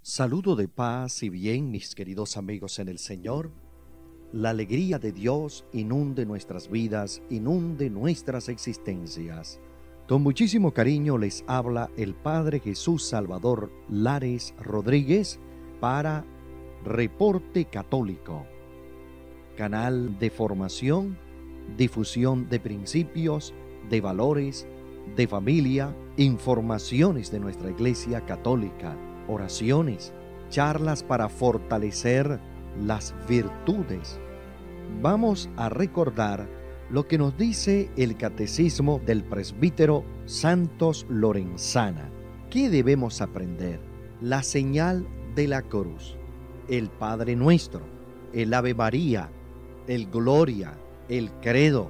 Saludo de paz y bien, mis queridos amigos en el Señor. La alegría de Dios inunde nuestras vidas, inunde nuestras existencias. Con muchísimo cariño les habla el Padre Jesús Salvador Lares Rodríguez para Reporte Católico, canal de formación, difusión de principios, de valores, de familia, informaciones de nuestra Iglesia Católica, oraciones, charlas para fortalecer las virtudes. Vamos a recordar lo que nos dice el Catecismo del Presbítero Santos Lorenzana. ¿Qué debemos aprender? La señal de la cruz, el Padre Nuestro, el Ave María, el Gloria, el Credo,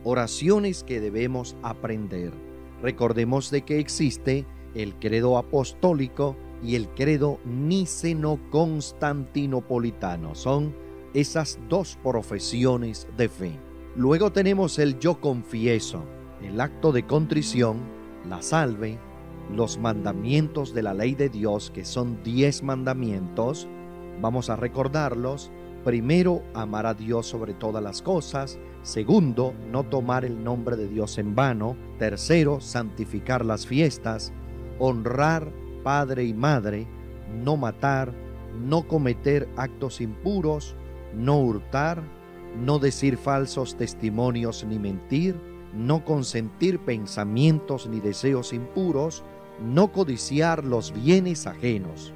oraciones que debemos aprender. Recordemos de que existe el Credo Apostólico y el Credo Niceno-Constantinopolitano. Son esas dos profesiones de fe. Luego tenemos el Yo Confieso, el acto de contrición, la salve, los mandamientos de la ley de Dios, que son 10 mandamientos. Vamos a recordarlos. Primero, amar a Dios sobre todas las cosas. Segundo, no tomar el nombre de Dios en vano. Tercero, santificar las fiestas. Honrar padre y madre. No matar. No cometer actos impuros. No hurtar. No decir falsos testimonios ni mentir. No consentir pensamientos ni deseos impuros. No codiciar los bienes ajenos.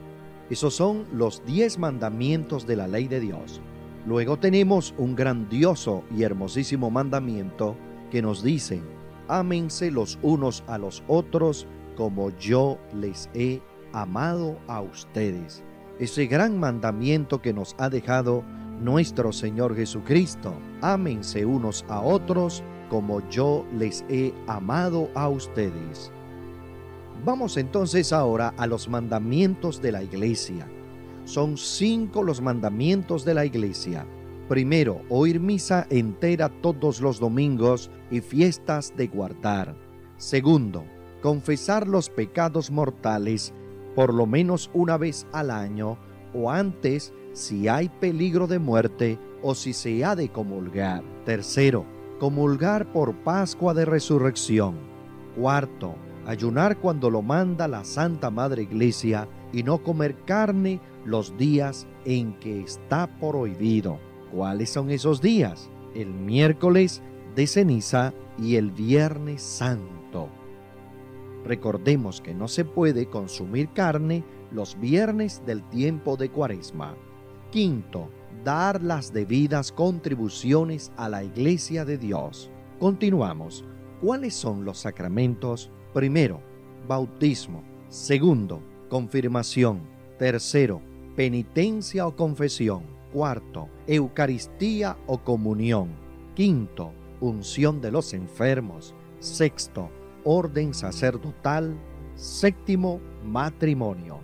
Esos son los 10 mandamientos de la ley de Dios. Luego tenemos un grandioso y hermosísimo mandamiento que nos dice: ámense los unos a los otros como yo les he amado a ustedes. Ese gran mandamiento que nos ha dejado nuestro Señor Jesucristo. Ámense unos a otros como yo les he amado a ustedes. Vamos entonces ahora a los mandamientos de la Iglesia. Son 5 los mandamientos de la Iglesia. Primero, oír misa entera todos los domingos y fiestas de guardar. Segundo, confesar los pecados mortales por lo menos una vez al año o antes si hay peligro de muerte o si se ha de comulgar. Tercero, comulgar por Pascua de Resurrección. Cuarto, ayunar cuando lo manda la Santa Madre Iglesia y no comer carne los días en que está prohibido. ¿Cuáles son esos días? El miércoles de ceniza y el viernes santo. Recordemos que no se puede consumir carne los viernes del tiempo de Cuaresma. Quinto, dar las debidas contribuciones a la Iglesia de Dios. Continuamos. ¿Cuáles son los sacramentos? Primero, bautismo. Segundo, confirmación. Tercero, penitencia o confesión. Cuarto, Eucaristía o comunión. Quinto, unción de los enfermos. Sexto, orden sacerdotal. Séptimo, matrimonio.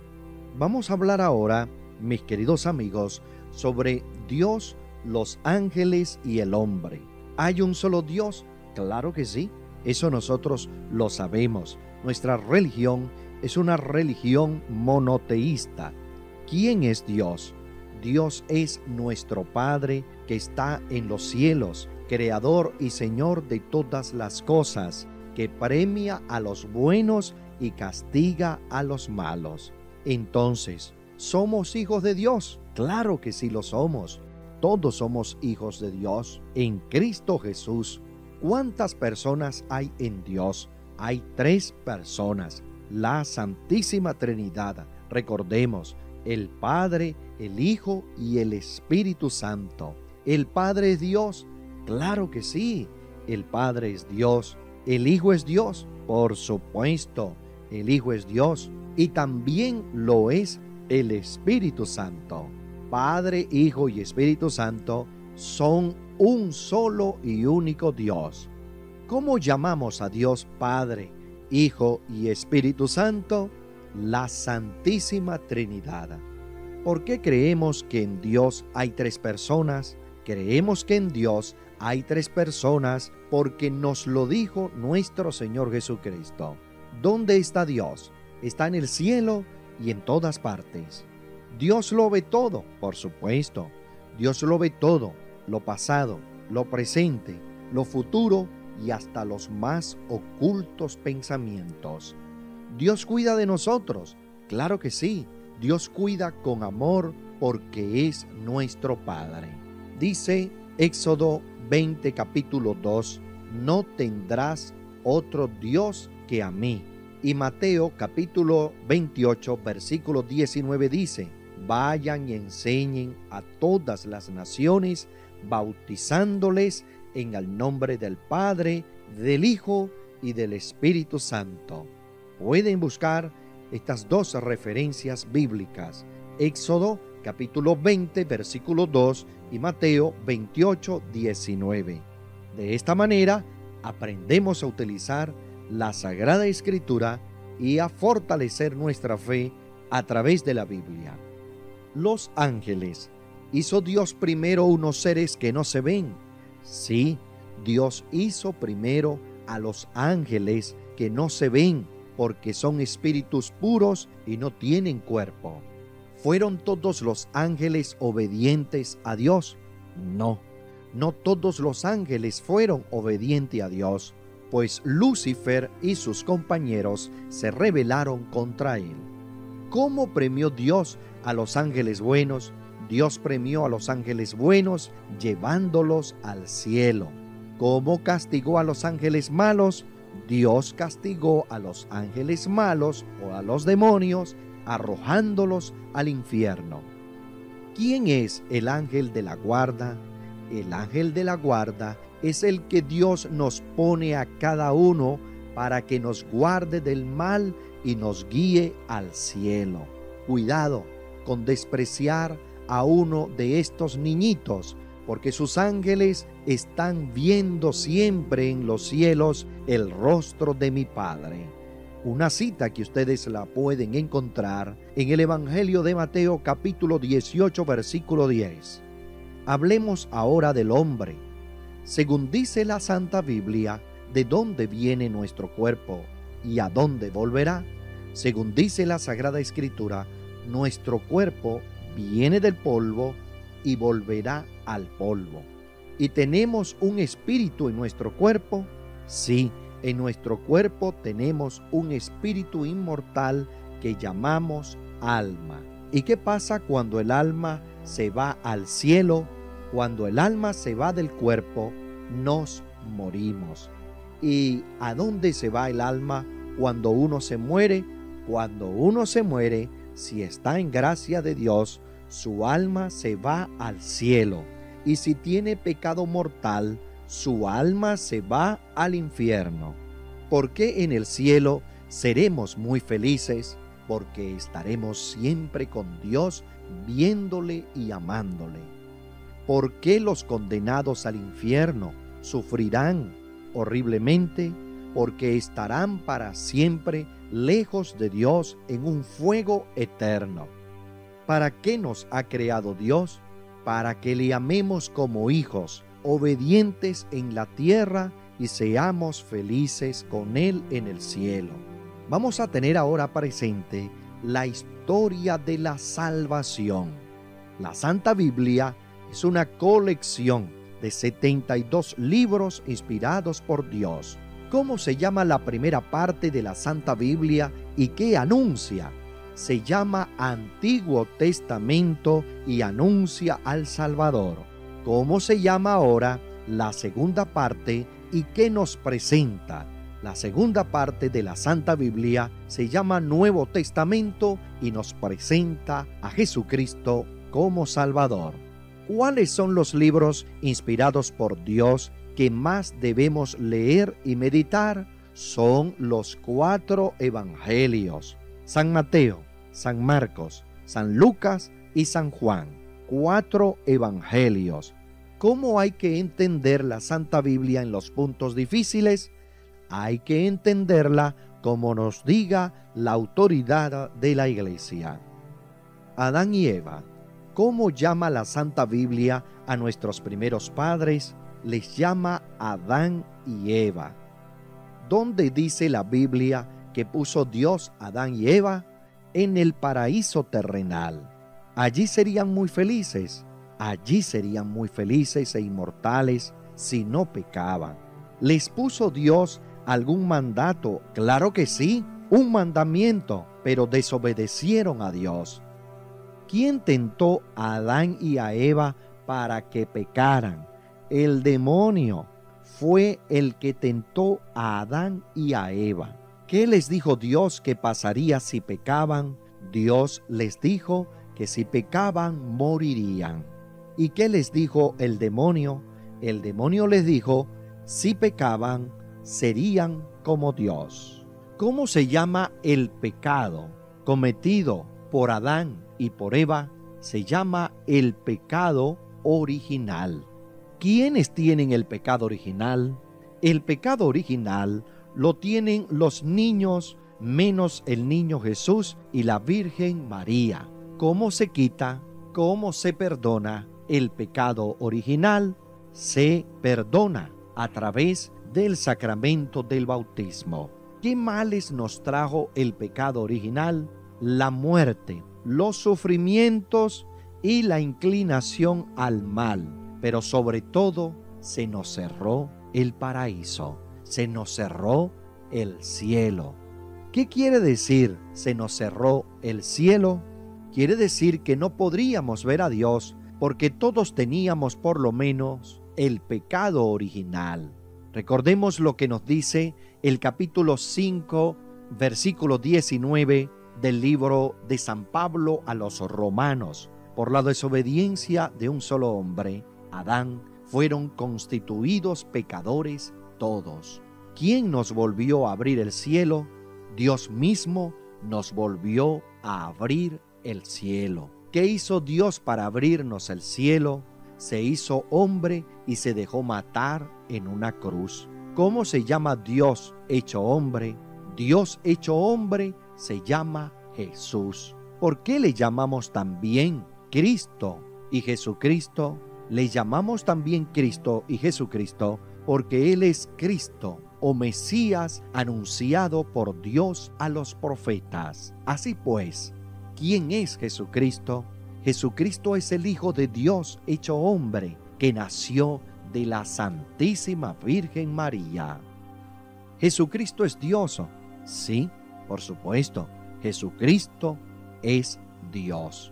Vamos a hablar ahora, mis queridos amigos, sobre Dios, los ángeles y el hombre. ¿Hay un solo Dios? Claro que sí. Eso nosotros lo sabemos. Nuestra religión es una religión monoteísta. ¿Quién es Dios? Dios es nuestro Padre que está en los cielos, Creador y Señor de todas las cosas, que premia a los buenos y castiga a los malos. Entonces, ¿somos hijos de Dios? Claro que sí lo somos. Todos somos hijos de Dios en Cristo Jesús. ¿Cuántas personas hay en Dios? Hay 3 personas, la Santísima Trinidad. Recordemos, el Padre, el Hijo y el Espíritu Santo. ¿El Padre es Dios? Claro que sí. El Padre es Dios. ¿El Hijo es Dios? Por supuesto, el Hijo es Dios. Y también lo es el Espíritu Santo. Padre, Hijo y Espíritu Santo son un solo y único Dios. ¿Cómo llamamos a Dios Padre, Hijo y Espíritu Santo? La Santísima Trinidad. ¿Por qué creemos que en Dios hay 3 personas? Creemos que en Dios hay 3 personas porque nos lo dijo nuestro Señor Jesucristo. ¿Dónde está Dios? ¿Está en el cielo? y en todas partes. Dios lo ve todo, por supuesto. Dios lo ve todo, lo pasado, lo presente, lo futuro y hasta los más ocultos pensamientos. Dios cuida de nosotros, claro que sí. Dios cuida con amor porque es nuestro Padre. Dice Éxodo 20, capítulo 2, no tendrás otro Dios que a mí. Y Mateo capítulo 28, versículo 19 dice, vayan y enseñen a todas las naciones, bautizándoles en el nombre del Padre, del Hijo y del Espíritu Santo. Pueden buscar estas dos referencias bíblicas, Éxodo capítulo 20, versículo 2 y Mateo 28, 19. De esta manera, aprendemos a utilizar la Sagrada Escritura y a fortalecer nuestra fe a través de la Biblia. Los ángeles. ¿Hizo Dios primero unos seres que no se ven? Sí, Dios hizo primero a los ángeles que no se ven, porque son espíritus puros y no tienen cuerpo. ¿Fueron todos los ángeles obedientes a Dios? No, no todos los ángeles fueron obedientes a Dios, pues Lucifer y sus compañeros se rebelaron contra él. ¿Cómo premió Dios a los ángeles buenos? Dios premió a los ángeles buenos llevándolos al cielo. ¿Cómo castigó a los ángeles malos? Dios castigó a los ángeles malos o a los demonios arrojándolos al infierno. ¿Quién es el ángel de la guarda? El ángel de la guarda es el que Dios nos pone a cada uno para que nos guarde del mal y nos guíe al cielo. Cuidado con despreciar a uno de estos niñitos, porque sus ángeles están viendo siempre en los cielos el rostro de mi Padre. Una cita que ustedes la pueden encontrar en el Evangelio de Mateo capítulo 18 versículo 10. Hablemos ahora del hombre. Según dice la Santa Biblia, ¿de dónde viene nuestro cuerpo y a dónde volverá? Según dice la Sagrada Escritura, nuestro cuerpo viene del polvo y volverá al polvo. ¿Y tenemos un espíritu en nuestro cuerpo? Sí, en nuestro cuerpo tenemos un espíritu inmortal que llamamos alma. ¿Y qué pasa cuando el alma se va al cielo? Cuando el alma se va del cuerpo, nos morimos. ¿Y a dónde se va el alma cuando uno se muere? Cuando uno se muere, si está en gracia de Dios, su alma se va al cielo. Y si tiene pecado mortal, su alma se va al infierno. ¿Por qué en el cielo seremos muy felices? Porque estaremos siempre con Dios, viéndole y amándole. ¿Por qué los condenados al infierno sufrirán horriblemente? Porque estarán para siempre lejos de Dios en un fuego eterno. ¿Para qué nos ha creado Dios? Para que le amemos como hijos, obedientes en la tierra y seamos felices con Él en el cielo. Vamos a tener ahora presente la historia de la salvación. La Santa Biblia es una colección de 72 libros inspirados por Dios. ¿Cómo se llama la primera parte de la Santa Biblia y qué anuncia? Se llama Antiguo Testamento y anuncia al Salvador. ¿Cómo se llama ahora la segunda parte y qué nos presenta? La segunda parte de la Santa Biblia se llama Nuevo Testamento y nos presenta a Jesucristo como Salvador. ¿Cuáles son los libros inspirados por Dios que más debemos leer y meditar? Son los 4 evangelios: San Mateo, San Marcos, San Lucas y San Juan. 4 evangelios. ¿Cómo hay que entender la Santa Biblia en los puntos difíciles? Hay que entenderla como nos diga la autoridad de la Iglesia. Adán y Eva. ¿Cómo llama la Santa Biblia a nuestros primeros padres? Les llama Adán y Eva. ¿Dónde dice la Biblia que puso Dios a Adán y Eva? en el paraíso terrenal. Allí serían muy felices. Allí serían muy felices e inmortales si no pecaban. ¿Les puso Dios algún mandato? Claro que sí, un mandamiento, pero desobedecieron a Dios. ¿Quién tentó a Adán y a Eva para que pecaran? El demonio fue el que tentó a Adán y a Eva. ¿Qué les dijo Dios que pasaría si pecaban? Dios les dijo que si pecaban morirían. ¿Y qué les dijo el demonio? El demonio les dijo, si pecaban, serían como Dios. ¿Cómo se llama el pecado cometido por Adán y por Eva? Se llama el pecado original. ¿Quiénes tienen el pecado original? El pecado original lo tienen los niños, menos el niño Jesús y la Virgen María. ¿Cómo se quita? ¿Cómo se perdona el pecado original? Se perdona a través del sacramento del bautismo. ¿Qué males nos trajo el pecado original? La muerte, los sufrimientos y la inclinación al mal. Pero sobre todo, se nos cerró el paraíso, se nos cerró el cielo. ¿Qué quiere decir se nos cerró el cielo? Quiere decir que no podríamos ver a Dios porque todos teníamos por lo menos el pecado original. Recordemos lo que nos dice el capítulo 5, versículo 19 del libro de San Pablo a los Romanos. Por la desobediencia de un solo hombre, Adán, fueron constituidos pecadores todos. ¿Quién nos volvió a abrir el cielo? Dios mismo nos volvió a abrir el cielo. ¿Qué hizo Dios para abrirnos el cielo? Se hizo hombre y se dejó matar en una cruz. ¿Cómo se llama Dios hecho hombre? Dios hecho hombre se llama Jesús. ¿Por qué le llamamos también Cristo y Jesucristo? Le llamamos también Cristo y Jesucristo porque Él es Cristo o Mesías anunciado por Dios a los profetas. Así pues, ¿quién es Jesucristo? Jesucristo es el Hijo de Dios hecho hombre que nació de la Santísima Virgen María. ¿Jesucristo es Dios? Sí, por supuesto, Jesucristo es Dios.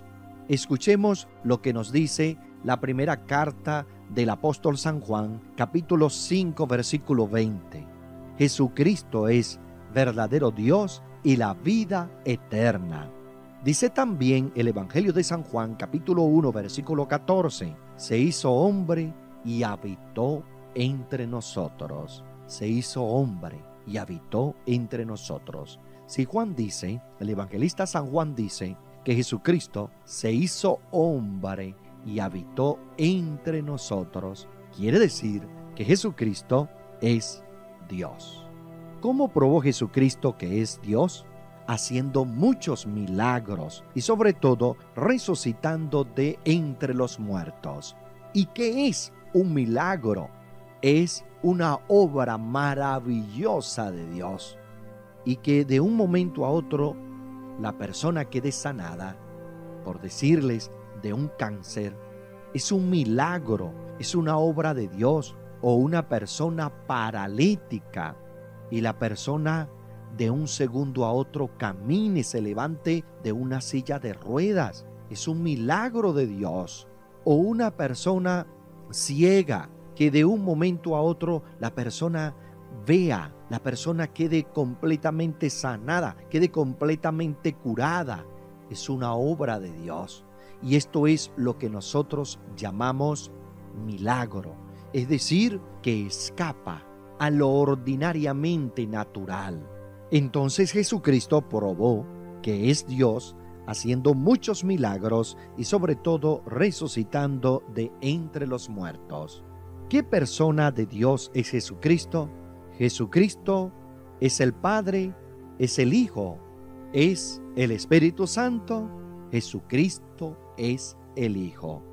Escuchemos lo que nos dice la primera carta del apóstol San Juan, capítulo 5, versículo 20. Jesucristo es verdadero Dios y la vida eterna. Dice también el Evangelio de San Juan, capítulo 1, versículo 14. Se hizo hombre y habitó entre nosotros. Se hizo hombre y habitó entre nosotros. Si Juan dice, el evangelista San Juan dice que Jesucristo se hizo hombre y habitó entre nosotros, quiere decir que Jesucristo es Dios. ¿Cómo probó Jesucristo que es Dios? Haciendo muchos milagros y sobre todo resucitando de entre los muertos. ¿Y qué es un milagro? Es una obra maravillosa de Dios y que de un momento a otro la persona quede sanada, por decirles, de un cáncer. Es un milagro, es una obra de Dios. O una persona paralítica y la persona de un segundo a otro camine, se levante de una silla de ruedas. Es un milagro de Dios. O una persona ciega, que de un momento a otro la persona vea, la persona quede completamente sanada, quede completamente curada. Es una obra de Dios. Y esto es lo que nosotros llamamos milagro. Es decir, que escapa a lo ordinariamente natural. Entonces Jesucristo probó que es Dios, haciendo muchos milagros y sobre todo resucitando de entre los muertos. ¿Qué persona de Dios es Jesucristo? Jesucristo es el Padre, es el Hijo, es el Espíritu Santo. Jesucristo es el Hijo.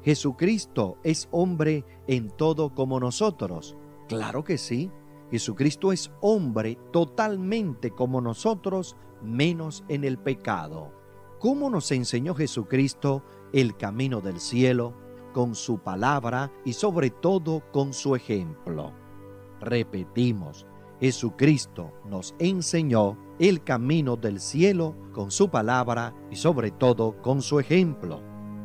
¿Jesucristo es hombre en todo como nosotros? Claro que sí. Jesucristo es hombre totalmente como nosotros, menos en el pecado. ¿Cómo nos enseñó Jesucristo el camino del cielo? Con su palabra y sobre todo con su ejemplo. Repetimos, Jesucristo nos enseñó el camino del cielo con su palabra y sobre todo con su ejemplo.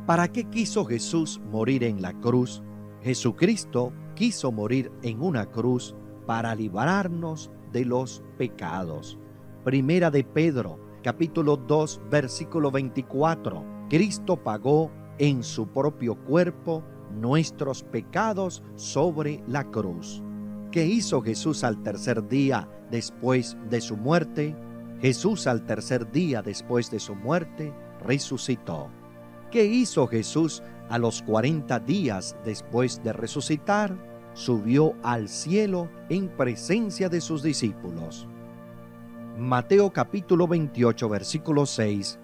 ¿Para qué quiso Jesús morir en la cruz? Jesucristo quiso morir en una cruz para librarnos de los pecados. Primera de Pedro, capítulo 2, versículo 24. Cristo pagó en su propio cuerpo nuestros pecados sobre la cruz. ¿Qué hizo Jesús al tercer día después de su muerte? Jesús al tercer día después de su muerte resucitó. ¿Qué hizo Jesús a los 40 días después de resucitar? Subió al cielo en presencia de sus discípulos. Mateo capítulo 28, versículo 6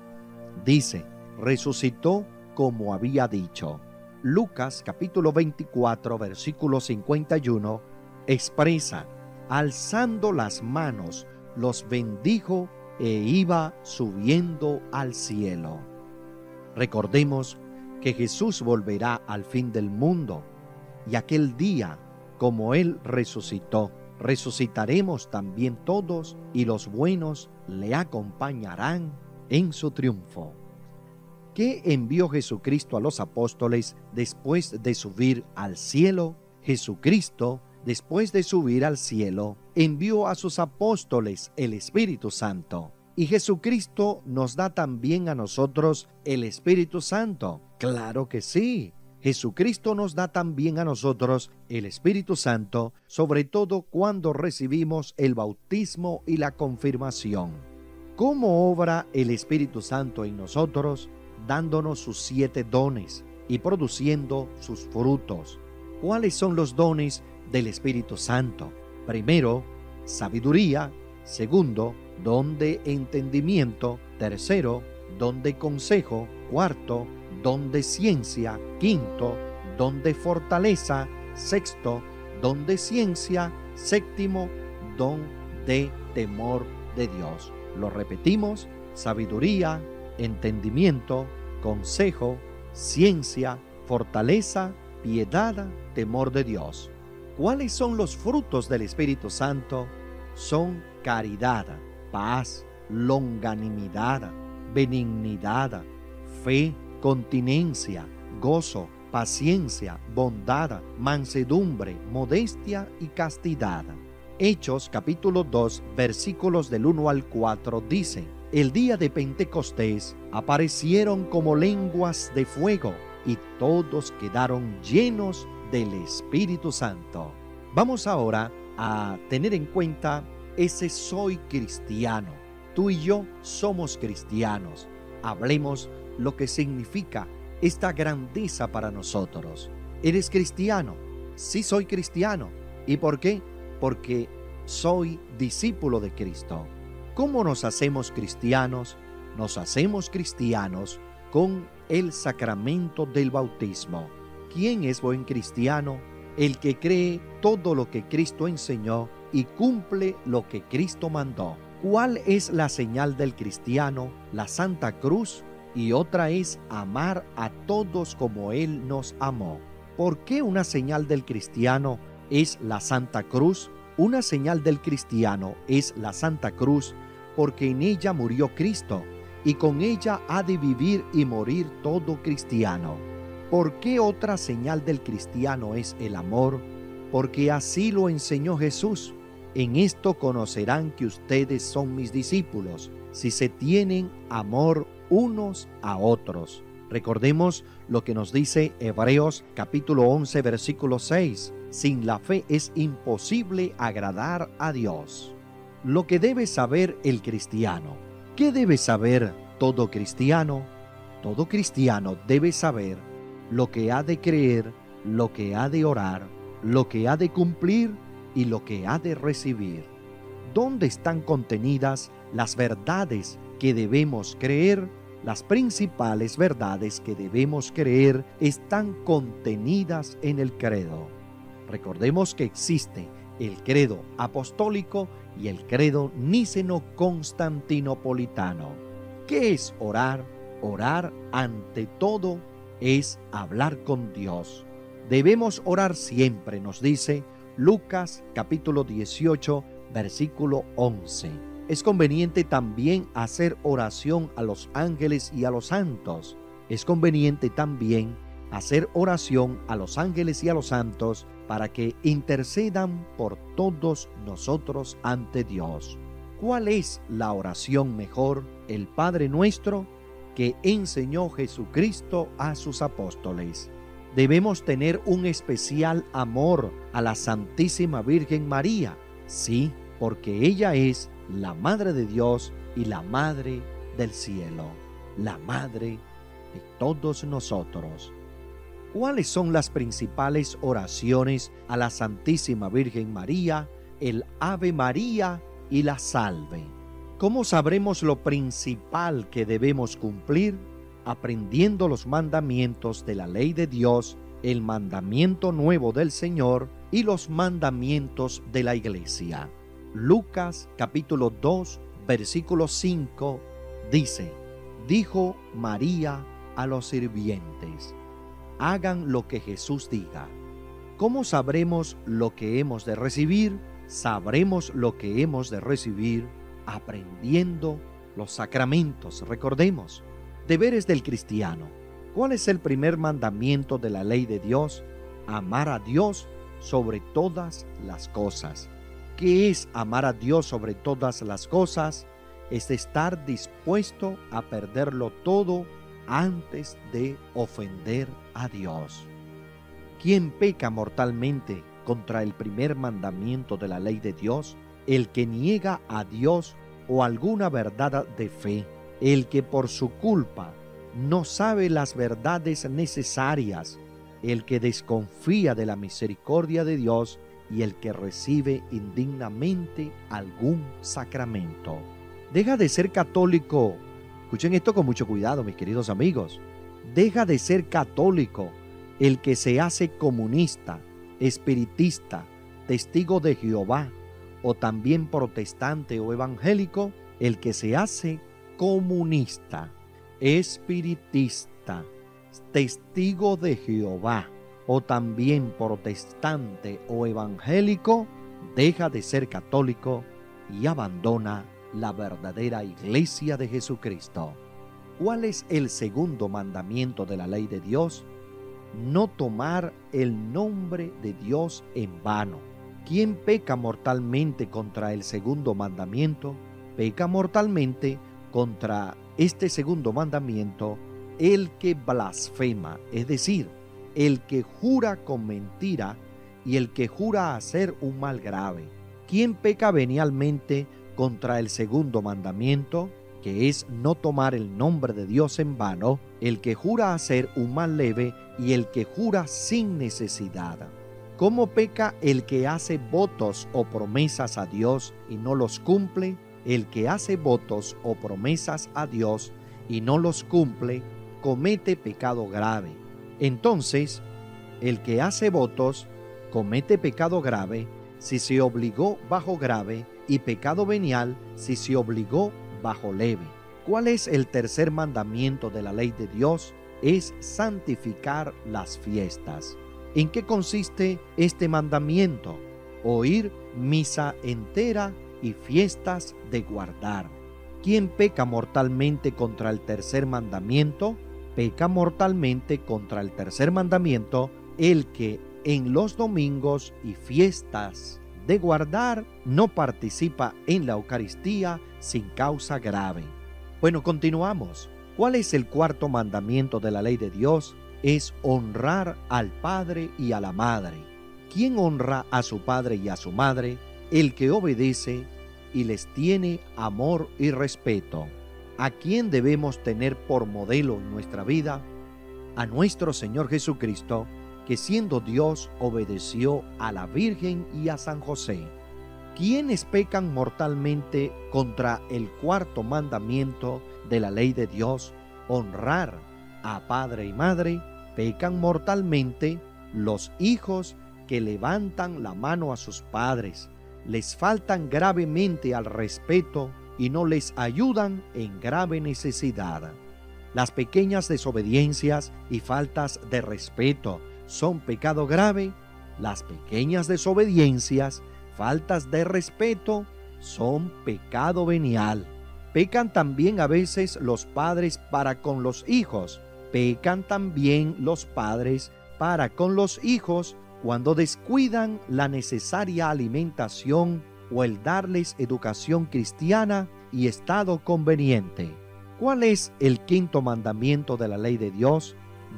dice, resucitó como había dicho. Lucas capítulo 24, versículo 51 expresa, alzando las manos, los bendijo e iba subiendo al cielo. Recordemos que Jesús volverá al fin del mundo y aquel día, como Él resucitó, resucitaremos también todos y los buenos le acompañarán en su triunfo. ¿Qué envió Jesucristo a los apóstoles después de subir al cielo? Jesucristo, después de subir al cielo, envió a sus apóstoles el Espíritu Santo. Y Jesucristo nos da también a nosotros el Espíritu Santo. ¡Claro que sí! Jesucristo nos da también a nosotros el Espíritu Santo, sobre todo cuando recibimos el bautismo y la confirmación. ¿Cómo obra el Espíritu Santo en nosotros? Dándonos sus 7 dones y produciendo sus frutos. ¿Cuáles son los dones del Espíritu Santo? Primero, sabiduría. Segundo, don de entendimiento. Tercero, don de consejo. Cuarto, don de ciencia. Quinto, don de fortaleza. Sexto, don de ciencia. Séptimo, don de temor de Dios. Lo repetimos, sabiduría, entendimiento, consejo, ciencia, fortaleza, piedad, temor de Dios. ¿Cuáles son los frutos del Espíritu Santo? Son caridad, paz, longanimidad, benignidad, fe, continencia, gozo, paciencia, bondad, mansedumbre, modestia y castidad. Hechos capítulo 2 versículos del 1 al 4 dice, el día de Pentecostés aparecieron como lenguas de fuego y todos quedaron llenos del Espíritu Santo. Vamos ahora a tener en cuenta ese soy cristiano. Tú y yo somos cristianos. Hablemos lo que significa esta grandeza para nosotros. ¿Eres cristiano? Sí, soy cristiano. ¿Y por qué? Porque soy discípulo de Cristo. ¿Cómo nos hacemos cristianos? Nos hacemos cristianos con el sacramento del bautismo. ¿Quién es buen cristiano? El que cree todo lo que Cristo enseñó y cumple lo que Cristo mandó. ¿Cuál es la señal del cristiano? La Santa Cruz, y otra es amar a todos como Él nos amó. ¿Por qué una señal del cristiano es la Santa Cruz? Una señal del cristiano es la Santa Cruz porque en ella murió Cristo y con ella ha de vivir y morir todo cristiano. ¿Por qué otra señal del cristiano es el amor? Porque así lo enseñó Jesús. En esto conocerán que ustedes son mis discípulos, si se tienen amor unos a otros. Recordemos lo que nos dice Hebreos capítulo 11 versículo 6. Sin la fe es imposible agradar a Dios. Lo que debe saber el cristiano. ¿Qué debe saber todo cristiano? Todo cristiano debe saber lo que ha de creer, lo que ha de orar, lo que ha de cumplir y lo que ha de recibir. ¿Dónde están contenidas las verdades que debemos creer? Las principales verdades que debemos creer están contenidas en el credo. Recordemos que existe el credo apostólico y el credo niceno-constantinopolitano. ¿Qué es orar? Orar ante todo es hablar con Dios. Debemos orar siempre, nos dice Lucas capítulo 18, versículo 11. Es conveniente también hacer oración a los ángeles y a los santos. Es conveniente también hacer oración a los ángeles y a los santos para que intercedan por todos nosotros ante Dios. ¿Cuál es la oración mejor? El Padre Nuestro que enseñó Jesucristo a sus apóstoles. Debemos tener un especial amor a la Santísima Virgen María, sí, porque ella es la Madre de Dios y la Madre del cielo, la Madre de todos nosotros. ¿Cuáles son las principales oraciones a la Santísima Virgen María, el Ave María y la Salve? ¿Cómo sabremos lo principal que debemos cumplir? Aprendiendo los mandamientos de la ley de Dios, el mandamiento nuevo del Señor y los mandamientos de la Iglesia. Lucas capítulo 2, versículo 5 dice: dijo María a los sirvientes: hagan lo que Jesús diga. ¿Cómo sabremos lo que hemos de recibir? Sabremos lo que hemos de recibir aprendiendo los sacramentos. Recordemos, deberes del cristiano. ¿Cuál es el primer mandamiento de la ley de Dios? Amar a Dios sobre todas las cosas. ¿Qué es amar a Dios sobre todas las cosas? Es estar dispuesto a perderlo todo antes de ofender a Dios. ¿Quién peca mortalmente contra el primer mandamiento de la ley de Dios? El que niega a Dios o alguna verdad de fe, el que por su culpa no sabe las verdades necesarias, el que desconfía de la misericordia de Dios y el que recibe indignamente algún sacramento. Deja de ser católico. Escuchen esto con mucho cuidado, mis queridos amigos. Deja de ser católico el que se hace comunista, espiritista, testigo de Jehová, o también protestante o evangélico, el que se hace comunista, espiritista, testigo de Jehová, o también protestante o evangélico, deja de ser católico y abandona la verdadera iglesia de Jesucristo. ¿Cuál es el segundo mandamiento de la ley de Dios? No tomar el nombre de Dios en vano. ¿Quién peca mortalmente contra el segundo mandamiento? Peca mortalmente contra este segundo mandamiento el que blasfema, es decir, el que jura con mentira y el que jura hacer un mal grave. ¿Quién peca venialmente contra el segundo mandamiento, que es no tomar el nombre de Dios en vano? El que jura hacer un mal leve y el que jura sin necesidad. ¿Cómo peca el que hace votos o promesas a Dios y no los cumple? El que hace votos o promesas a Dios y no los cumple, comete pecado grave. Entonces, el que hace votos comete pecado grave si se obligó bajo grave y pecado venial si se obligó bajo leve. ¿Cuál es el tercer mandamiento de la ley de Dios? Es santificar las fiestas. ¿En qué consiste este mandamiento? Oír misa entera y fiestas de guardar. ¿Quién peca mortalmente contra el tercer mandamiento? Peca mortalmente contra el tercer mandamiento el que en los domingos y fiestas de guardar no participa en la Eucaristía sin causa grave. Bueno, continuamos. ¿Cuál es el cuarto mandamiento de la ley de Dios? Es honrar al padre y a la madre. ¿Quién honra a su padre y a su madre? El que obedece y les tiene amor y respeto. ¿A quién debemos tener por modelo en nuestra vida? A nuestro Señor Jesucristo, que siendo Dios obedeció a la Virgen y a San José. ¿Quiénes pecan mortalmente contra el cuarto mandamiento de la ley de Dios? Honrar a padre y madre. Pecan mortalmente los hijos que levantan la mano a sus padres, les faltan gravemente al respeto y no les ayudan en grave necesidad. Las pequeñas desobediencias y faltas de respeto son pecado grave. Las pequeñas desobediencias, faltas de respeto, son pecado venial. Pecan también a veces los padres para con los hijos. Pecan también los padres para con los hijos cuando descuidan la necesaria alimentación o el darles educación cristiana y estado conveniente. ¿Cuál es el quinto mandamiento de la ley de Dios?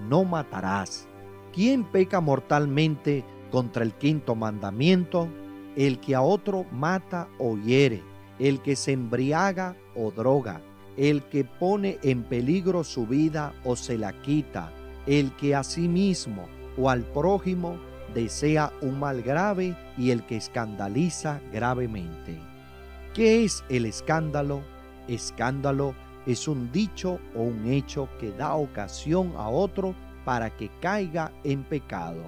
No matarás. ¿Quién peca mortalmente contra el quinto mandamiento? El que a otro mata o hiere, el que se embriaga o droga, el que pone en peligro su vida o se la quita, el que a sí mismo o al prójimo desea un mal grave y el que escandaliza gravemente. ¿Qué es el escándalo? Escándalo es un dicho o un hecho que da ocasión a otro para que caiga en pecado.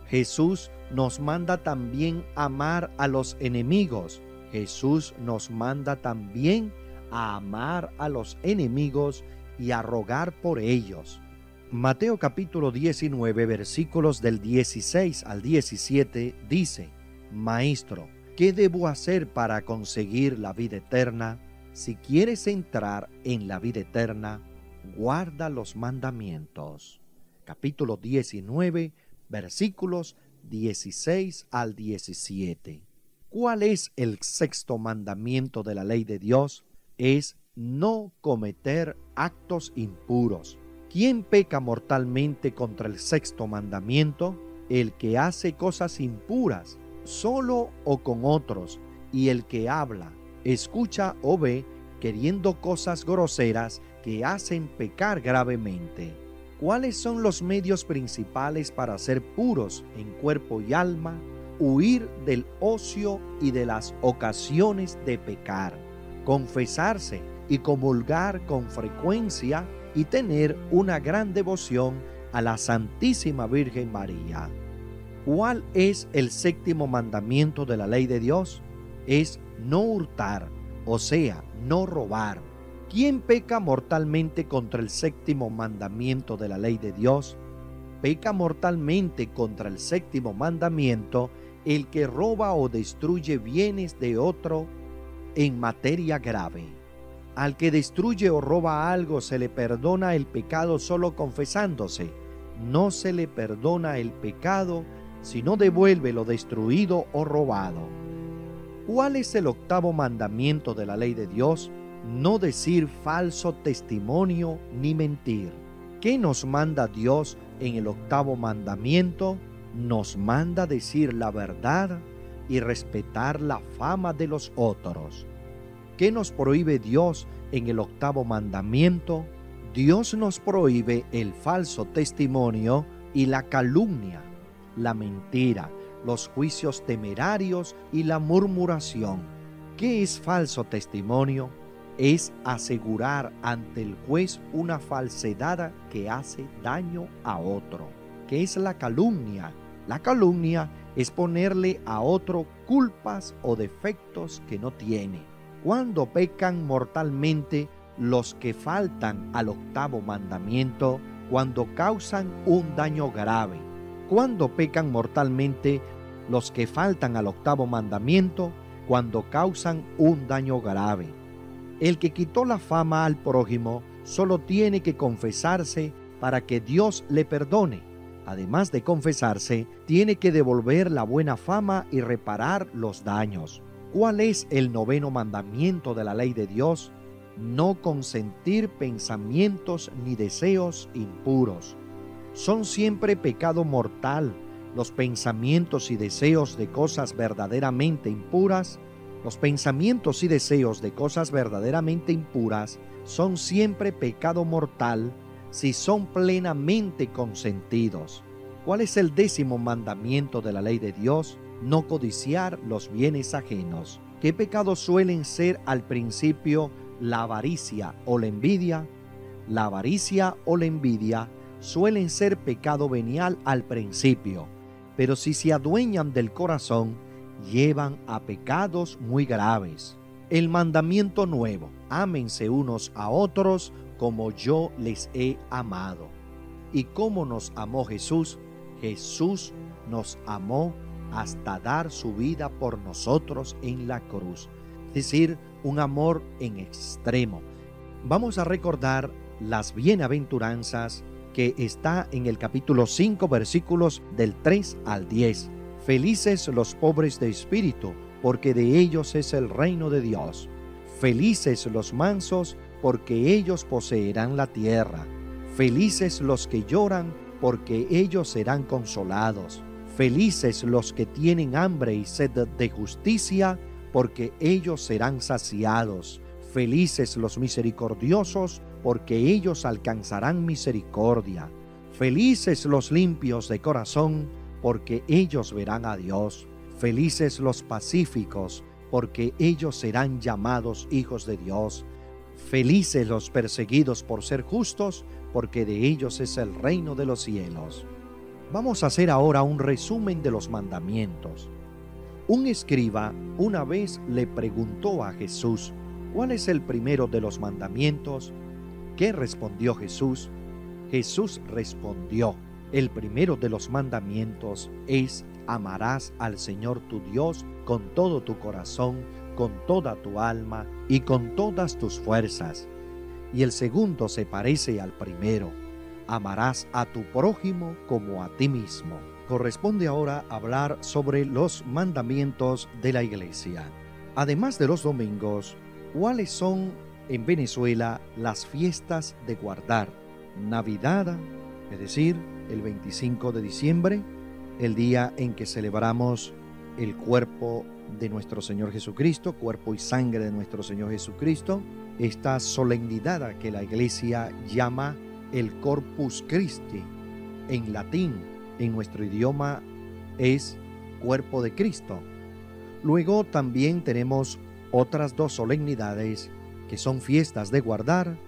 Jesús nos manda también amar a los enemigos. Jesús nos manda también a amar a los enemigos y a rogar por ellos. Mateo capítulo 19, versículos del 16 al 17 dice: Maestro, ¿qué debo hacer para conseguir la vida eterna? Si quieres entrar en la vida eterna, guarda los mandamientos. Capítulo 19, versículos 16 al 17. ¿Cuál es el sexto mandamiento de la ley de Dios? Es no cometer actos impuros. ¿Quién peca mortalmente contra el sexto mandamiento? El que hace cosas impuras, solo o con otros, y el que habla, escucha o ve, queriendo cosas groseras que hacen pecar gravemente. ¿Cuáles son los medios principales para ser puros en cuerpo y alma? Huir del ocio y de las ocasiones de pecar, confesarse y comulgar con frecuencia y tener una gran devoción a la Santísima Virgen María. ¿Cuál es el séptimo mandamiento de la ley de Dios? Es no hurtar, o sea, no robar. ¿Quién peca mortalmente contra el séptimo mandamiento de la ley de Dios? Peca mortalmente contra el séptimo mandamiento el que roba o destruye bienes de otro en materia grave. Al que destruye o roba algo se le perdona el pecado solo confesándose. No se le perdona el pecado si no devuelve lo destruido o robado. ¿Cuál es el octavo mandamiento de la ley de Dios? No decir falso testimonio ni mentir. ¿Qué nos manda Dios en el octavo mandamiento? Nos manda decir la verdad y respetar la fama de los otros. ¿Qué nos prohíbe Dios en el octavo mandamiento? Dios nos prohíbe el falso testimonio y la calumnia, la mentira, los juicios temerarios y la murmuración. ¿Qué es falso testimonio? Es asegurar ante el juez una falsedad que hace daño a otro. ¿Qué es la calumnia? La calumnia es ponerle a otro culpas o defectos que no tiene. Cuando pecan mortalmente los que faltan al octavo mandamiento, cuando causan un daño grave. Cuando pecan mortalmente los que faltan al octavo mandamiento, cuando causan un daño grave. El que quitó la fama al prójimo solo tiene que confesarse para que Dios le perdone. Además de confesarse, tiene que devolver la buena fama y reparar los daños. ¿Cuál es el noveno mandamiento de la ley de Dios? No consentir pensamientos ni deseos impuros. Son siempre pecado mortal los pensamientos y deseos de cosas verdaderamente impuras. Los pensamientos y deseos de cosas verdaderamente impuras son siempre pecado mortal si son plenamente consentidos. ¿Cuál es el décimo mandamiento de la ley de Dios? No codiciar los bienes ajenos. ¿Qué pecados suelen ser al principio la avaricia o la envidia? La avaricia o la envidia suelen ser pecado venial al principio, pero si se adueñan del corazón, llevan a pecados muy graves. El mandamiento nuevo: ámense unos a otros como yo les he amado. ¿Y cómo nos amó Jesús? Jesús nos amó hasta dar su vida por nosotros en la cruz. Es decir, un amor en extremo. Vamos a recordar las bienaventuranzas que está en el capítulo 5, versículos del 3 al 10. Felices los pobres de espíritu, porque de ellos es el reino de Dios. Felices los mansos, porque ellos poseerán la tierra. Felices los que lloran, porque ellos serán consolados. Felices los que tienen hambre y sed de justicia, porque ellos serán saciados. Felices los misericordiosos, porque ellos alcanzarán misericordia. Felices los limpios de corazón, porque ellos verán a Dios. Felices los pacíficos, porque ellos serán llamados hijos de Dios. Felices los perseguidos por ser justos, porque de ellos es el reino de los cielos. Vamos a hacer ahora un resumen de los mandamientos. Un escriba una vez le preguntó a Jesús: ¿cuál es el primero de los mandamientos? ¿Qué respondió Jesús? Jesús respondió: el primero de los mandamientos es: amarás al Señor tu Dios con todo tu corazón, con toda tu alma y con todas tus fuerzas. Y el segundo se parece al primero: amarás a tu prójimo como a ti mismo. Corresponde ahora hablar sobre los mandamientos de la Iglesia. Además de los domingos, ¿cuáles son en Venezuela las fiestas de guardar? Navidad, es decir, el 25 de diciembre, el día en que celebramos el cuerpo de nuestro Señor Jesucristo, cuerpo y sangre de nuestro Señor Jesucristo, esta solemnidad que la Iglesia llama el Corpus Christi, en latín, en nuestro idioma es cuerpo de Cristo. Luego también tenemos otras dos solemnidades que son fiestas de guardar,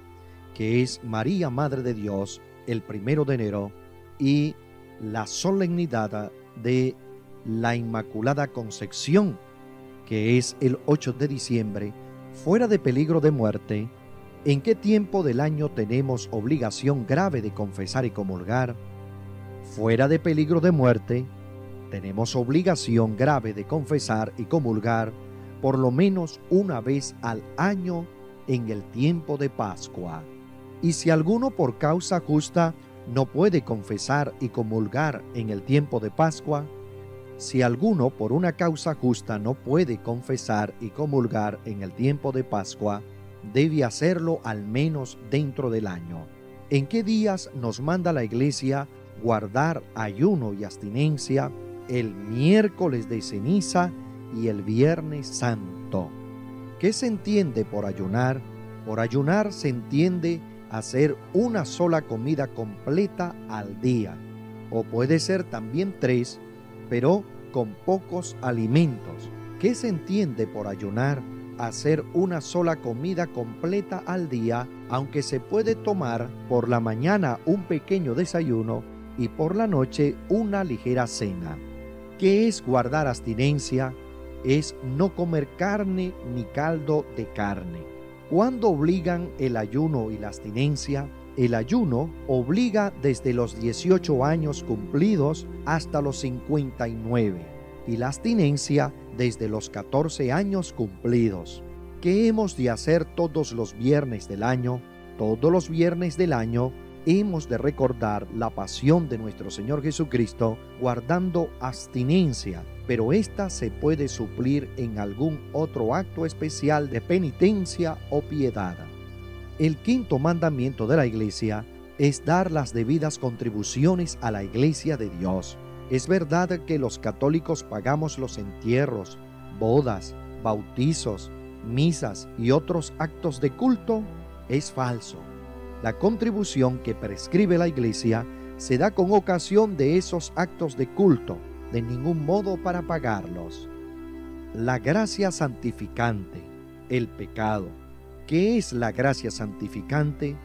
que es María, Madre de Dios, el 1 de enero, y la solemnidad de la Inmaculada Concepción, que es el 8 de diciembre, fuera de peligro de muerte. ¿En qué tiempo del año tenemos obligación grave de confesar y comulgar? Fuera de peligro de muerte, tenemos obligación grave de confesar y comulgar por lo menos una vez al año en el tiempo de Pascua. Y si alguno por causa justa no puede confesar y comulgar en el tiempo de Pascua, si alguno por una causa justa no puede confesar y comulgar en el tiempo de Pascua, debe hacerlo al menos dentro del año. ¿En qué días nos manda la Iglesia guardar ayuno y abstinencia? El miércoles de ceniza y el viernes santo. ¿Qué se entiende por ayunar? Por ayunar se entiende hacer una sola comida completa al día, o puede ser también 3, pero con pocos alimentos. ¿Qué se entiende por ayunar? Hacer una sola comida completa al día, aunque se puede tomar por la mañana un pequeño desayuno y por la noche una ligera cena. ¿Qué es guardar abstinencia? Es no comer carne ni caldo de carne. ¿Cuándo obligan el ayuno y la abstinencia? El ayuno obliga desde los 18 años cumplidos hasta los 59 y la abstinencia desde los 14 años cumplidos. ¿Qué hemos de hacer todos los viernes del año? Todos los viernes del año hemos de recordar la pasión de nuestro Señor Jesucristo guardando abstinencia, pero esta se puede suplir en algún otro acto especial de penitencia o piedad. El quinto mandamiento de la Iglesia es dar las debidas contribuciones a la Iglesia de Dios. Es verdad que los católicos pagamos los entierros, bodas, bautizos, misas y otros actos de culto. Es falso. La contribución que prescribe la Iglesia se da con ocasión de esos actos de culto, de ningún modo para pagarlos. La gracia santificante, el pecado. ¿Qué es la gracia santificante?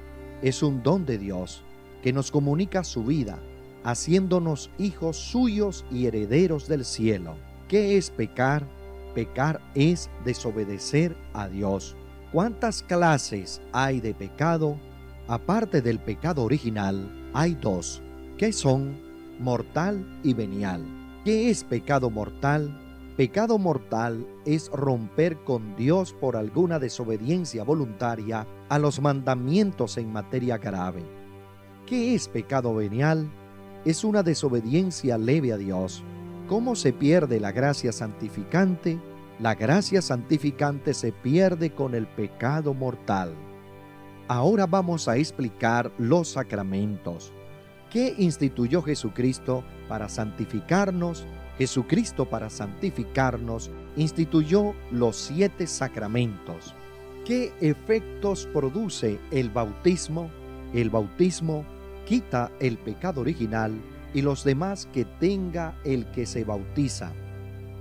Es un don de Dios que nos comunica su vida, haciéndonos hijos suyos y herederos del cielo. ¿Qué es pecar? Pecar es desobedecer a Dios. ¿Cuántas clases hay de pecado? Aparte del pecado original, hay dos, que son mortal y venial. ¿Qué es pecado mortal? Pecado mortal es romper con Dios por alguna desobediencia voluntaria a los mandamientos en materia grave. ¿Qué es pecado venial? Es una desobediencia leve a Dios. ¿Cómo se pierde la gracia santificante? La gracia santificante se pierde con el pecado mortal. Ahora vamos a explicar los sacramentos. ¿Qué instituyó Jesucristo para santificarnos? Jesucristo, para santificarnos, instituyó los 7 sacramentos. ¿Qué efectos produce el bautismo? El bautismo quita el pecado original y los demás que tenga el que se bautiza.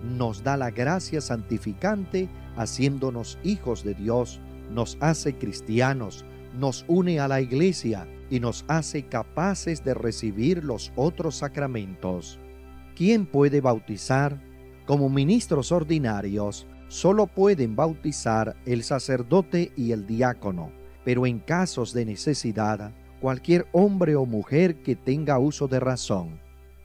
Nos da la gracia santificante, haciéndonos hijos de Dios, nos hace cristianos, nos une a la iglesia y nos hace capaces de recibir los otros sacramentos. ¿Quién puede bautizar? Como ministros ordinarios, solo pueden bautizar el sacerdote y el diácono, pero en casos de necesidad, cualquier hombre o mujer que tenga uso de razón.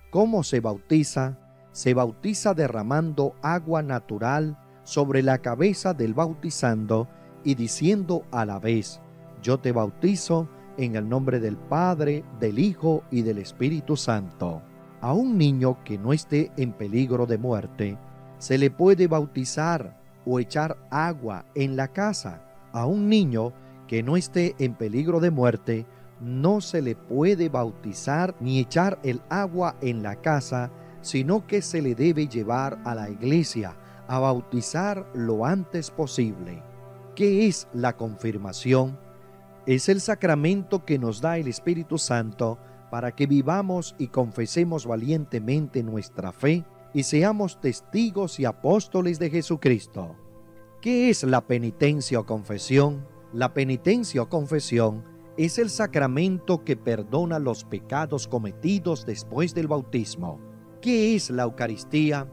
¿Cómo se bautiza? Se bautiza derramando agua natural sobre la cabeza del bautizando y diciendo a la vez: yo te bautizo en el nombre del Padre, del Hijo y del Espíritu Santo. A un niño que no esté en peligro de muerte, se le puede bautizar o echar agua en la casa. A un niño que no esté en peligro de muerte, no se le puede bautizar ni echar el agua en la casa, sino que se le debe llevar a la iglesia a bautizar lo antes posible. ¿Qué es la confirmación? Es el sacramento que nos da el Espíritu Santo para que vivamos y confesemos valientemente nuestra fe y seamos testigos y apóstoles de Jesucristo. ¿Qué es la penitencia o confesión? La penitencia o confesión es el sacramento que perdona los pecados cometidos después del bautismo. ¿Qué es la Eucaristía?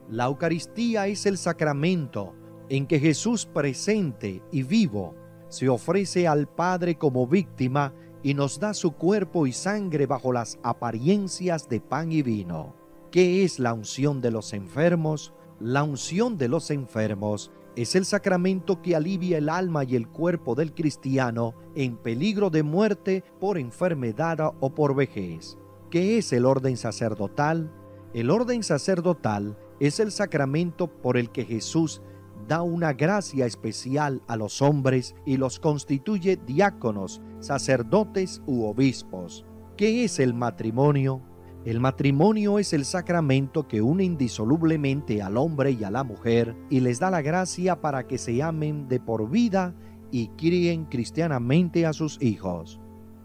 La Eucaristía es el sacramento en que Jesús presente y vivo se ofrece al Padre como víctima y nos da su cuerpo y sangre bajo las apariencias de pan y vino. ¿Qué es la unción de los enfermos? La unción de los enfermos es el sacramento que alivia el alma y el cuerpo del cristiano en peligro de muerte por enfermedad o por vejez. ¿Qué es el orden sacerdotal? El orden sacerdotal es el sacramento por el que Jesús da una gracia especial a los hombres y los constituye diáconos, sacerdotes u obispos. ¿Qué es el matrimonio? El matrimonio es el sacramento que une indisolublemente al hombre y a la mujer y les da la gracia para que se amen de por vida y críen cristianamente a sus hijos.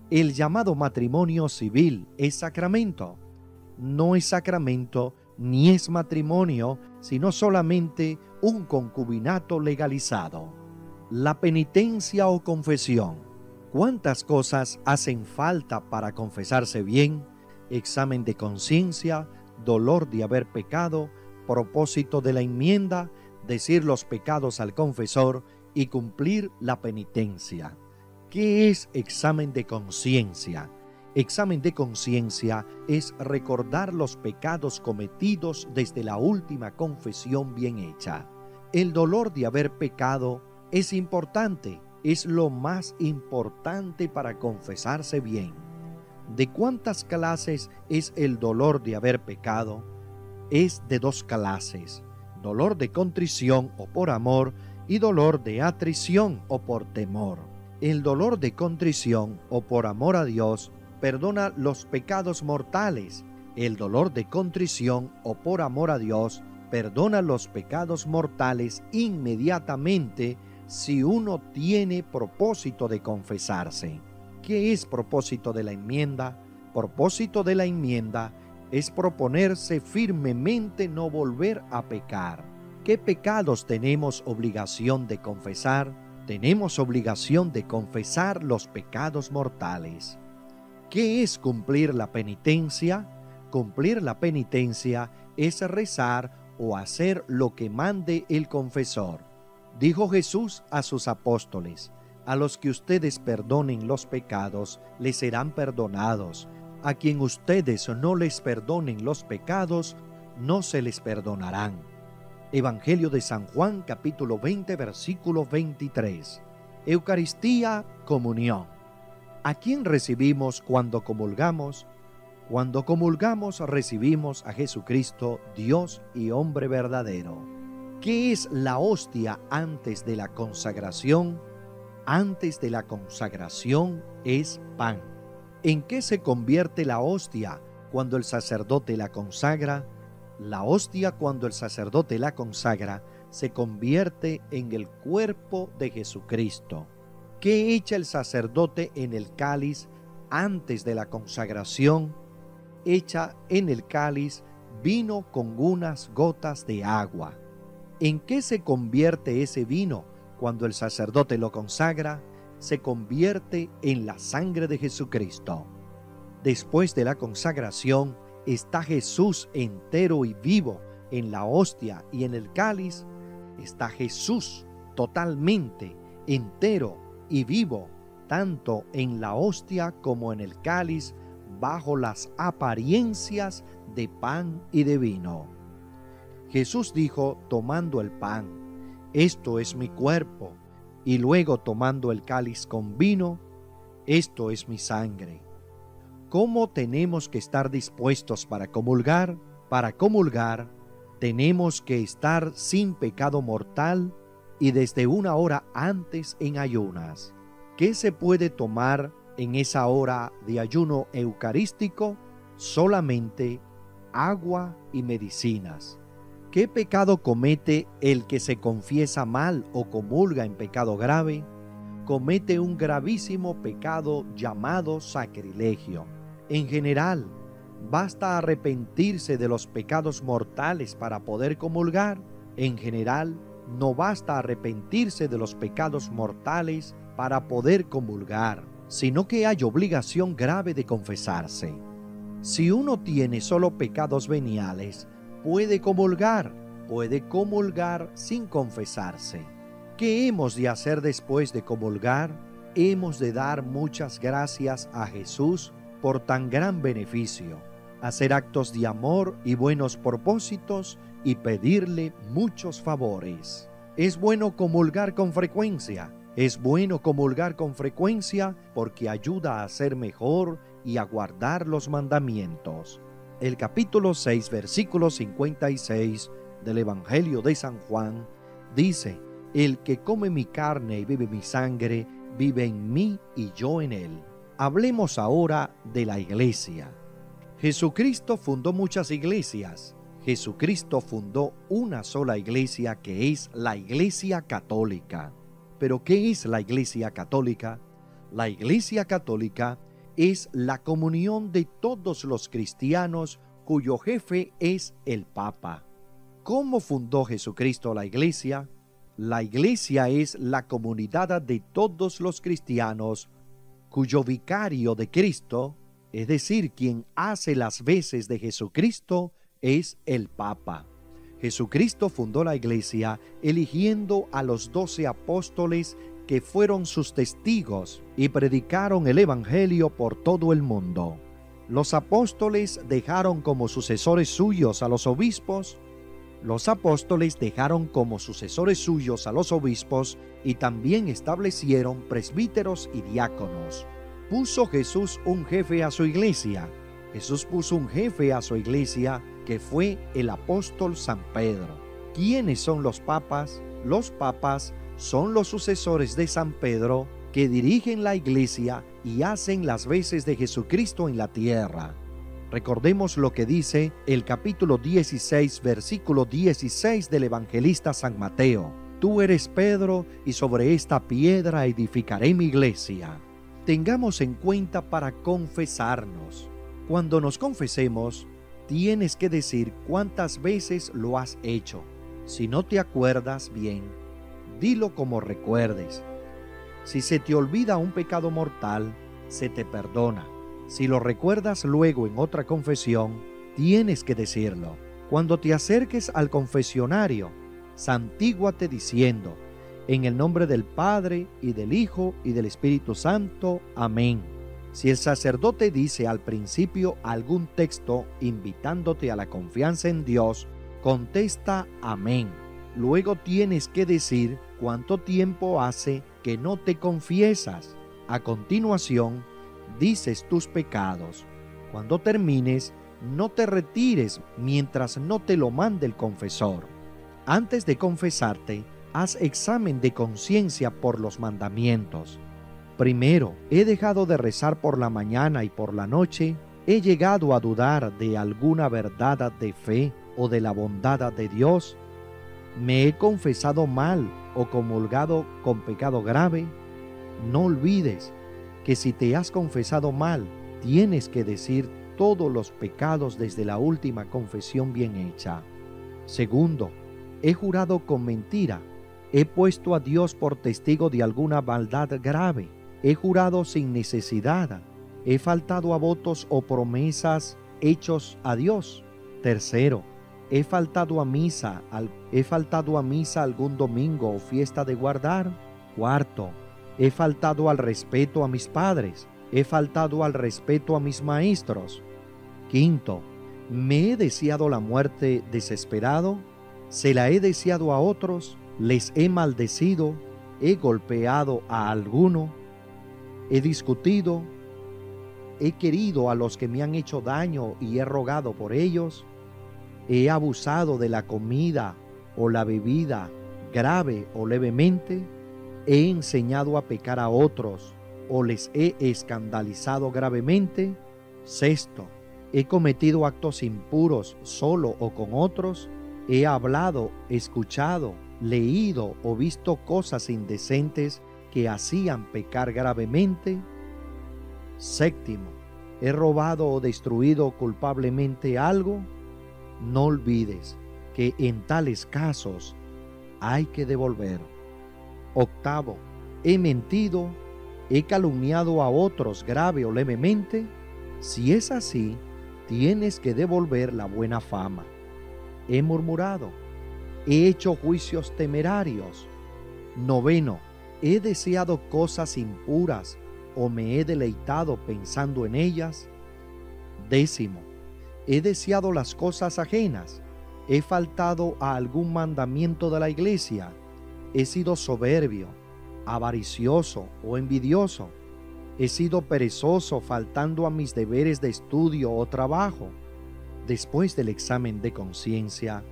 El llamado matrimonio civil es sacramento. No es sacramento ni es matrimonio, sino solamente un concubinato legalizado. La penitencia o confesión. ¿Cuántas cosas hacen falta para confesarse bien? Examen de conciencia, dolor de haber pecado, propósito de la enmienda, decir los pecados al confesor y cumplir la penitencia. ¿Qué es examen de conciencia? Examen de conciencia es recordar los pecados cometidos desde la última confesión bien hecha. El dolor de haber pecado es importante, es lo más importante para confesarse bien. ¿De cuántas clases es el dolor de haber pecado? Es de 2 clases: dolor de contrición o por amor y dolor de atrición o por temor. El dolor de contrición o por amor a Dios perdona los pecados mortales. El dolor de contrición o por amor a Dios perdona los pecados mortales inmediatamente si uno tiene propósito de confesarse. ¿Qué es propósito de la enmienda? Propósito de la enmienda es proponerse firmemente no volver a pecar. ¿Qué pecados tenemos obligación de confesar? Tenemos obligación de confesar los pecados mortales. ¿Qué es cumplir la penitencia? Cumplir la penitencia es rezar o hacer lo que mande el confesor. Dijo Jesús a sus apóstoles: a los que ustedes perdonen los pecados, les serán perdonados. A quien ustedes no les perdonen los pecados, no se les perdonarán. Evangelio de San Juan, capítulo 20, versículo 23. Eucaristía, comunión. ¿A quién recibimos cuando comulgamos? Cuando comulgamos recibimos a Jesucristo, Dios y hombre verdadero. ¿Qué es la hostia antes de la consagración? Antes de la consagración es pan. ¿En qué se convierte la hostia cuando el sacerdote la consagra? La hostia, cuando el sacerdote la consagra, se convierte en el cuerpo de Jesucristo. ¿Qué echa el sacerdote en el cáliz antes de la consagración? Echa en el cáliz vino con unas gotas de agua. ¿En qué se convierte ese vino cuando el sacerdote lo consagra? Se convierte en la sangre de Jesucristo. Después de la consagración, ¿está Jesús entero y vivo en la hostia y en el cáliz? Está Jesús totalmente entero y vivo, tanto en la hostia como en el cáliz, bajo las apariencias de pan y de vino. Jesús dijo, tomando el pan: esto es mi cuerpo, y luego tomando el cáliz con vino: esto es mi sangre. ¿Cómo tenemos que estar dispuestos para comulgar? Para comulgar tenemos que estar sin pecado mortal y desde una hora antes en ayunas. ¿Qué se puede tomar en esa hora de ayuno eucarístico? Solamente agua y medicinas. ¿Qué pecado comete el que se confiesa mal o comulga en pecado grave? Comete un gravísimo pecado llamado sacrilegio. En general, ¿basta arrepentirse de los pecados mortales para poder comulgar? En general, no basta arrepentirse de los pecados mortales para poder comulgar, sino que hay obligación grave de confesarse. Si uno tiene solo pecados veniales, puede comulgar sin confesarse. ¿Qué hemos de hacer después de comulgar? Hemos de dar muchas gracias a Jesús por tan gran beneficio, hacer actos de amor y buenos propósitos y pedirle muchos favores. Es bueno comulgar con frecuencia. Es bueno comulgar con frecuencia porque ayuda a ser mejor y a guardar los mandamientos. El capítulo 6, versículo 56 del Evangelio de San Juan dice: el que come mi carne y bebe mi sangre, vive en mí y yo en él. Hablemos ahora de la iglesia. Jesucristo fundó muchas iglesias. Jesucristo fundó una sola iglesia, que es la Iglesia Católica. ¿Pero qué es la Iglesia Católica? La Iglesia Católica es la comunión de todos los cristianos cuyo jefe es el Papa. ¿Cómo fundó Jesucristo la Iglesia? La Iglesia es la comunidad de todos los cristianos cuyo vicario de Cristo, es decir, quien hace las veces de Jesucristo, es el Papa. Jesucristo fundó la Iglesia eligiendo a los 12 apóstoles que fueron sus testigos y predicaron el Evangelio por todo el mundo. Los apóstoles dejaron como sucesores suyos a los obispos. Los apóstoles dejaron como sucesores suyos a los obispos y también establecieron presbíteros y diáconos. ¿Puso Jesús un jefe a su iglesia? Jesús puso un jefe a su iglesia que fue el apóstol San Pedro. ¿Quiénes son los papas? Los papas son los sucesores de San Pedro que dirigen la iglesia y hacen las veces de Jesucristo en la tierra. Recordemos lo que dice el capítulo 16, versículo 16 del evangelista San Mateo: tú eres Pedro, y sobre esta piedra edificaré mi iglesia. Tengamos en cuenta para confesarnos. Cuando nos confesemos, tienes que decir cuántas veces lo has hecho. Si no te acuerdas bien, dilo como recuerdes. Si se te olvida un pecado mortal, se te perdona. Si lo recuerdas luego en otra confesión, tienes que decirlo. Cuando te acerques al confesionario, santíguate diciendo: en el nombre del Padre, y del Hijo, y del Espíritu Santo. Amén. Si el sacerdote dice al principio algún texto invitándote a la confianza en Dios, contesta amén. Luego tienes que decir cuánto tiempo hace que no te confiesas. A continuación, dices tus pecados. Cuando termines, no te retires mientras no te lo mande el confesor. Antes de confesarte, haz examen de conciencia por los mandamientos. Primero, ¿he dejado de rezar por la mañana y por la noche? ¿He llegado a dudar de alguna verdad de fe o de la bondad de Dios? ¿Me he confesado mal o comulgado con pecado grave? No olvides que si te has confesado mal, tienes que decir todos los pecados desde la última confesión bien hecha. Segundo, ¿he jurado con mentira? ¿He puesto a Dios por testigo de alguna maldad grave? ¿He jurado sin necesidad? ¿He faltado a votos o promesas hechos a Dios? Tercero, ¿he faltado a misa algún domingo o fiesta de guardar? Cuarto, ¿he faltado al respeto a mis padres? ¿He faltado al respeto a mis maestros? Quinto, ¿me he deseado la muerte desesperado? ¿Se la he deseado a otros? ¿Les he maldecido? ¿He golpeado a alguno? ¿He discutido? ¿He querido a los que me han hecho daño y he rogado por ellos? ¿He abusado de la comida o la bebida grave o levemente? ¿He enseñado a pecar a otros o les he escandalizado gravemente? Sexto, ¿he cometido actos impuros solo o con otros? ¿He hablado, escuchado, leído o visto cosas indecentes que hacían pecar gravemente? Séptimo, ¿he robado o destruido culpablemente algo? No olvides que en tales casos hay que devolver. Octavo, ¿he mentido? ¿He calumniado a otros grave o levemente? Si es así, tienes que devolver la buena fama. ¿He murmurado? ¿He hecho juicios temerarios? Noveno, ¿he deseado cosas impuras o me he deleitado pensando en ellas? Décimo, ¿he deseado las cosas ajenas? ¿He faltado a algún mandamiento de la iglesia? ¿He sido soberbio, avaricioso o envidioso? ¿He sido perezoso faltando a mis deberes de estudio o trabajo? Después del examen de conciencia,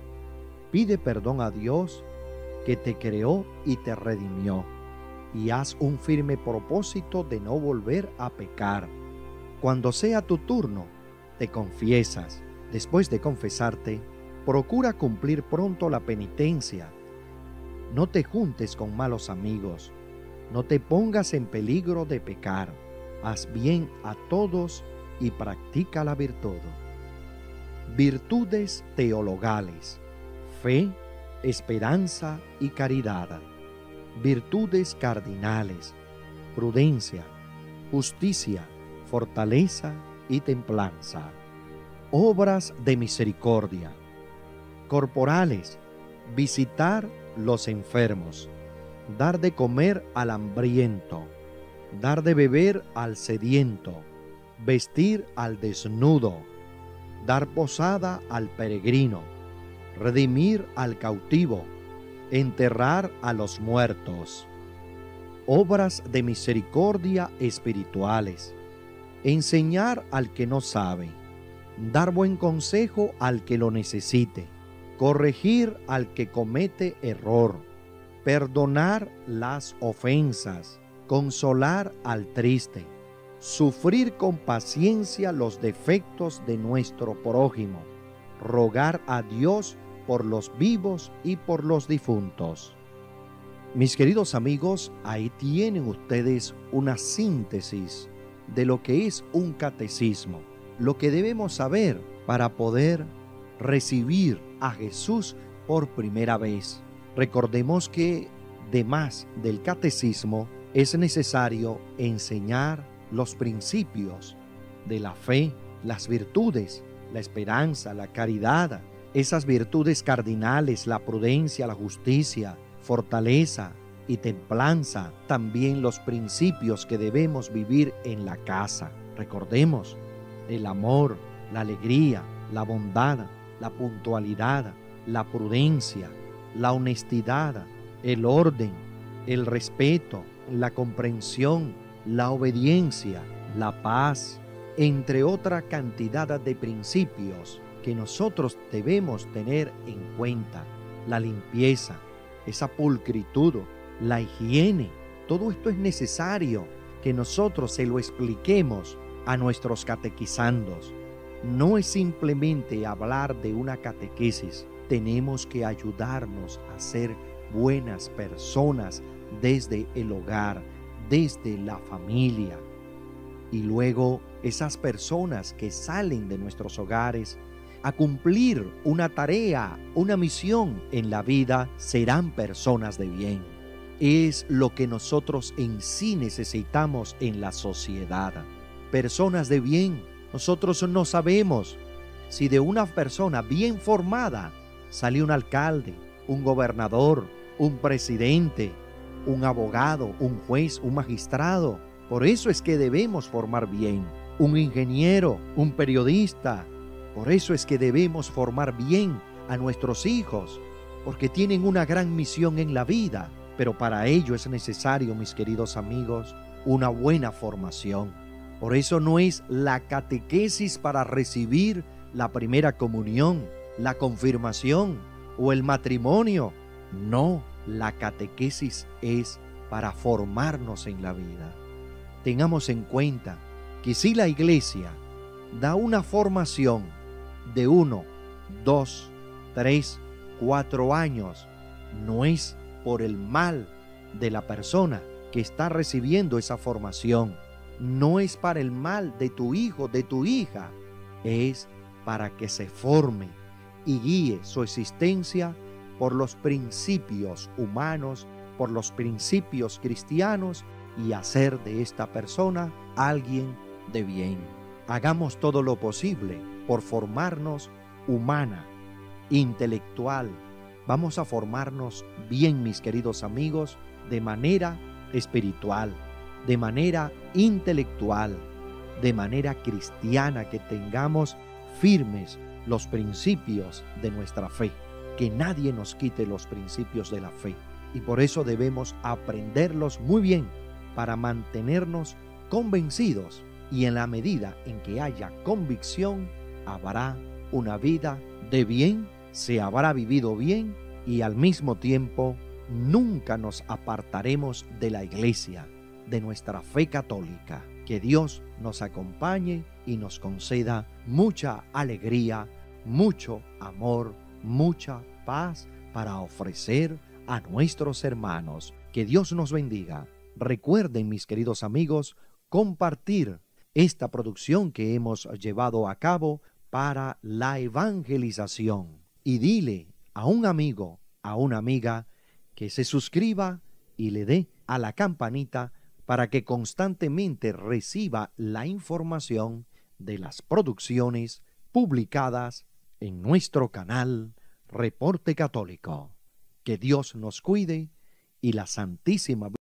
pide perdón a Dios que te creó y te redimió, y haz un firme propósito de no volver a pecar. Cuando sea tu turno, te confiesas. Después de confesarte, procura cumplir pronto la penitencia. No te juntes con malos amigos. No te pongas en peligro de pecar. Haz bien a todos y practica la virtud. Virtudes teologales: fe, esperanza y caridad. Virtudes cardinales: prudencia, justicia, fortaleza y templanza. Obras de misericordia: corporales: visitar los enfermos, dar de comer al hambriento, dar de beber al sediento, vestir al desnudo, dar posada al peregrino, redimir al cautivo, enterrar a los muertos. Obras de misericordia espirituales: enseñar al que no sabe, dar buen consejo al que lo necesite, corregir al que comete error, perdonar las ofensas, consolar al triste, sufrir con paciencia los defectos de nuestro prójimo, rogar a Dios por los vivos y por los difuntos. Mis queridos amigos, ahí tienen ustedes una síntesis de lo que es un catecismo, lo que debemos saber para poder recibir a Jesús por primera vez. Recordemos que, además del catecismo, es necesario enseñar los principios de la fe, las virtudes, la esperanza, la caridad, esas virtudes cardinales, la prudencia, la justicia, fortaleza y templanza, también los principios que debemos vivir en la casa. Recordemos el amor, la alegría, la bondad, la puntualidad, la prudencia, la honestidad, el orden, el respeto, la comprensión, la obediencia, la paz, entre otra cantidad de principios que nosotros debemos tener en cuenta. La limpieza, esa pulcritud, la higiene, todo esto es necesario que nosotros se lo expliquemos a nuestros catequizandos. No es simplemente hablar de una catequesis, tenemos que ayudarnos a ser buenas personas desde el hogar, desde la familia. Y luego esas personas que salen de nuestros hogares a cumplir una tarea, una misión en la vida, serán personas de bien. Es lo que nosotros en sí necesitamos en la sociedad. Personas de bien. Nosotros no sabemos si de una persona bien formada sale un alcalde, un gobernador, un presidente, un abogado, un juez, un magistrado. Por eso es que debemos formar bien. Un ingeniero, un periodista. Por eso es que debemos formar bien a nuestros hijos, porque tienen una gran misión en la vida. Pero para ello es necesario, mis queridos amigos, una buena formación. Por eso no es la catequesis para recibir la primera comunión, la confirmación o el matrimonio. No, la catequesis es para formarnos en la vida. Tengamos en cuenta que si la Iglesia da una formación de 1, 2, 3, 4 años, no es por el mal de la persona que está recibiendo esa formación. No es para el mal de tu hijo, de tu hija. Es para que se forme y guíe su existencia por los principios humanos, por los principios cristianos y hacer de esta persona alguien de bien. Hagamos todo lo posible por formarnos humana, intelectual. Vamos a formarnos bien, mis queridos amigos, de manera espiritual, de manera intelectual, de manera cristiana, que tengamos firmes los principios de nuestra fe, que nadie nos quite los principios de la fe. Y por eso debemos aprenderlos muy bien para mantenernos convencidos, y en la medida en que haya convicción, habrá una vida de bien, se habrá vivido bien y al mismo tiempo nunca nos apartaremos de la Iglesia, de nuestra fe católica. Que Dios nos acompañe y nos conceda mucha alegría, mucho amor, mucha paz para ofrecer a nuestros hermanos. Que Dios nos bendiga. Recuerden, mis queridos amigos, compartir esta producción que hemos llevado a cabo para la evangelización. Y dile a un amigo, a una amiga, que se suscriba y le dé a la campanita para que constantemente reciba la información de las producciones publicadas en nuestro canal Reporte Católico. Que Dios nos cuide y la Santísima